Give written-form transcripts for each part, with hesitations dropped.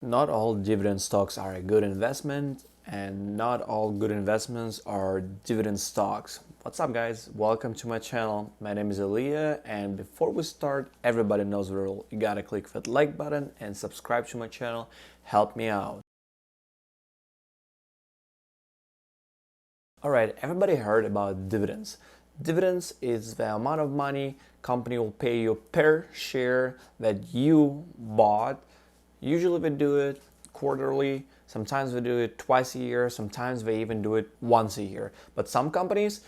Not all dividend stocks are a good investment, and not all good investments are dividend stocks. What's up, guys? Welcome to my channel. My name is Elia, and before we start, everybody knows the rule. You gotta click that like button and subscribe to my channel. Help me out. Alright, everybody heard about dividends. Dividends is the amount of money company will pay you per share that you bought. Usually we do it quarterly, sometimes we do it twice a year, sometimes they even do it once a year. But some companies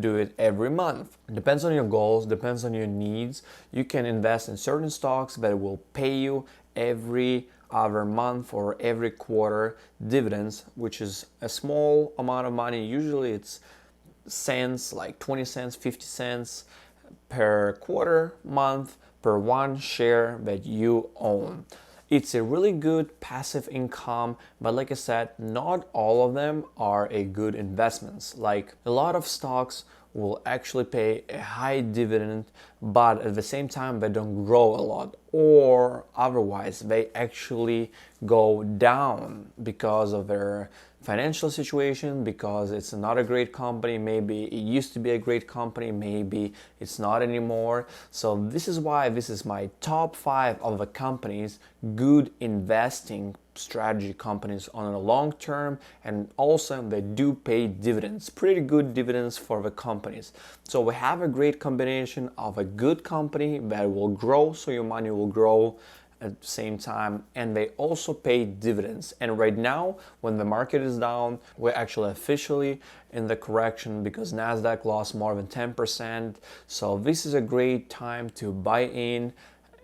do it every month. It depends on your goals, depends on your needs. You can invest in certain stocks that will pay you every other month or every quarter dividends, which is a small amount of money. Usually it's cents, like 20 cents, 50 cents per quarter, month, per one share that you own. It's a really good passive income, but like I said, not all of them are a good investments. Like a lot of stocks will actually pay a high dividend, but at the same time they don't grow a lot, or otherwise they actually go down because of their financial situation, because it's not a great company. Maybe it used to be a great company, maybe it's not anymore. So this is why this is my top 5 of the companies, good investing strategy companies on a long term, and also they do pay dividends, pretty good dividends for the companies. So we have a great combination of a good company that will grow, so your money will grow at the same time, and they also pay dividends. And right now, when the market is down, we're actually officially in the correction because Nasdaq lost more than 10%. So this is a great time to buy in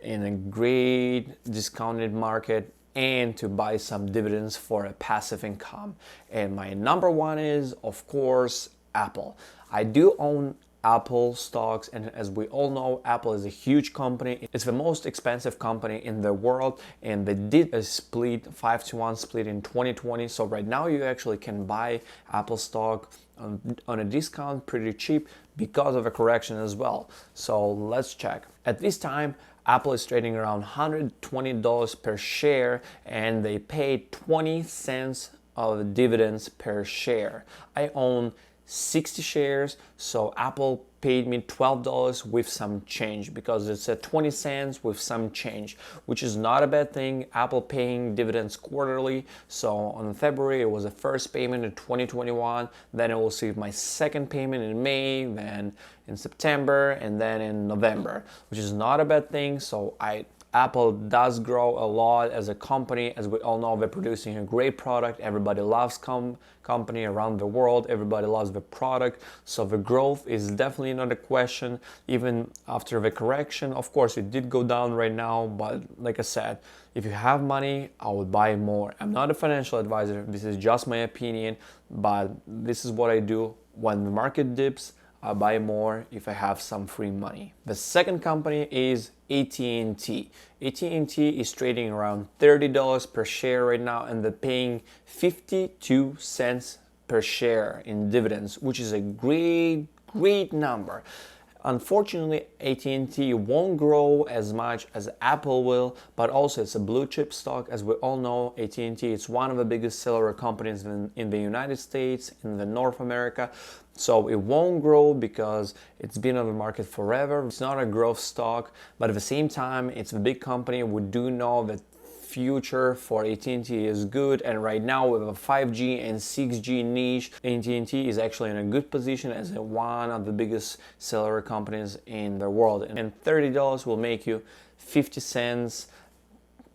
a great discounted market and to buy some dividends for a passive income. And my number one is, of course, Apple. I do own Apple stocks, and as we all know, Apple is a huge company. It's the most expensive company in the world, and they did a split, 5-to-1 split in 2020. So right now you actually can buy Apple stock on a discount pretty cheap because of a correction as well. So let's check. At this time, Apple is trading around $120 per share, and they pay 20 cents of dividends per share. I own 60 shares, so Apple paid me $12 with some change, because it's at 20 cents with some change, which is not a bad thing. Apple paying dividends quarterly, so on February it was the first payment in 2021, then I will receive my second payment in May, then in September, and then in November, which is not a bad thing. So Apple does grow a lot as a company. As we all know, they're producing a great product. Everybody loves company around the world. Everybody loves the product. So the growth is definitely not a question, even after the correction. Of course, it did go down right now, but like I said, if you have money, I would buy more. I'm not a financial advisor. This is just my opinion, but this is what I do. When the market dips, I buy more if I have some free money. The second company is AT&T. AT&T is trading around $30 per share right now, and they're paying 52 cents per share in dividends, which is a great number. Unfortunately, AT&T won't grow as much as Apple will, but also it's a blue chip stock. As we all know, AT&T is one of the biggest cellular companies in the United States, in the North America. So it won't grow because it's been on the market forever. It's not a growth stock, but at the same time, it's a big company. We do know that future for AT&T is good, and right now with a 5G and 6G niche, AT&T is actually in a good position as one of the biggest cellular companies in the world. And $30 will make you 50 cents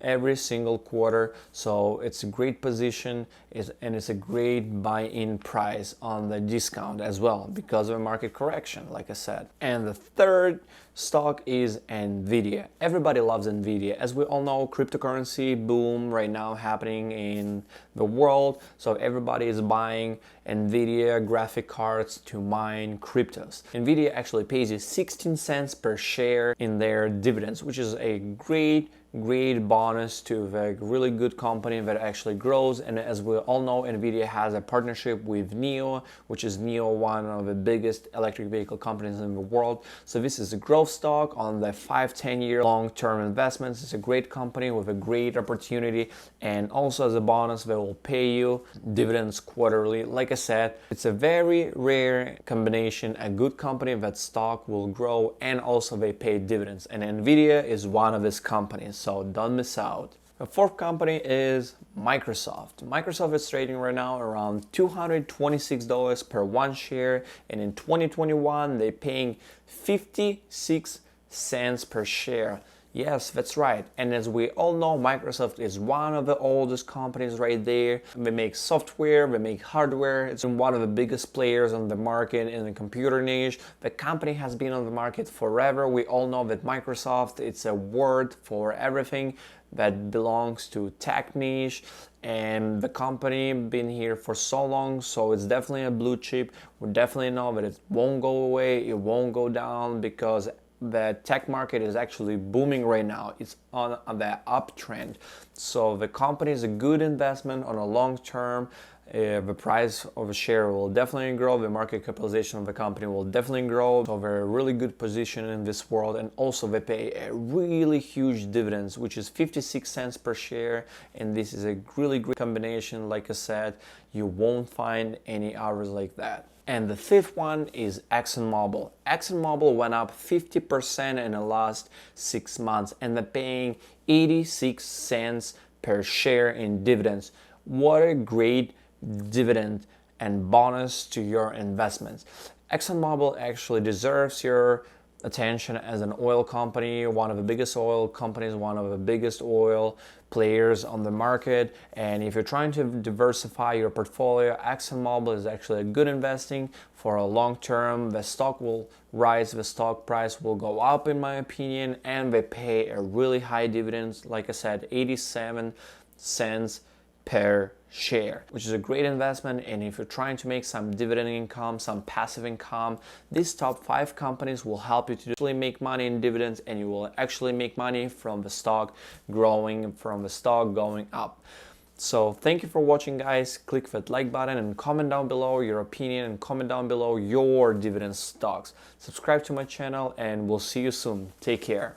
every single quarter, so it's a great position, and it's a great buy-in price on the discount as well because of a market correction, like I said. And the third stock is Nvidia. Everybody loves Nvidia. As we all know, cryptocurrency boom right now happening in the world, so everybody is buying Nvidia graphic cards to mine cryptos. Nvidia actually pays you 16 cents per share in their dividends, which is a great great bonus to a really good company that actually grows. And as we all know, NVIDIA has a partnership with NIO, which is NIO, one of the biggest electric vehicle companies in the world. So this is a growth stock on the 5-10 year long-term investments. It's a great company with a great opportunity, and also as a bonus they will pay you dividends quarterly. Like I said, it's a very rare combination, a good company that stock will grow and also they pay dividends, and NVIDIA is one of these companies, so don't miss out. The fourth company is Microsoft. Microsoft is trading right now around $226 per one share, and in 2021 they're paying 56 cents per share. Yes, that's right. And as we all know, Microsoft is one of the oldest companies right there. They make software, they make hardware. It's one of the biggest players on the market in the computer niche. The company has been on the market forever. We all know that Microsoft, it's a word for everything that belongs to tech niche, and the company been here for so long, so it's definitely a blue chip. We definitely know that it won't go away, it won't go down, because the tech market is actually booming right now. It's on the uptrend. So the company is a good investment on a long term. The price of a share will definitely grow. The market capitalization of the company will definitely grow. So they're a really good position in this world. And also they pay a really huge dividends, which is 56 cents per share. And this is a really great combination. Like I said, you won't find any others like that. And the fifth one is ExxonMobil. ExxonMobil went up 50% in the last 6 months, and they're paying 86 cents per share in dividends. What a great dividend and bonus to your investments. ExxonMobil actually deserves your attention as an oil company, one of the biggest oil companies, one of the biggest oil players on the market. And if you're trying to diversify your portfolio, ExxonMobil is actually a good investing for a long term. The stock will rise, the stock price will go up in my opinion, and they pay a really high dividends, like I said, 87 cents per share, which is a great investment. And if you're trying to make some dividend income, some passive income, these top 5 companies will help you to actually make money in dividends, and you will actually make money from the stock growing, from the stock going up. So thank you for watching, guys. Click that like button and comment down below your opinion, and comment down below your dividend stocks. Subscribe to my channel, and we'll see you soon. Take care.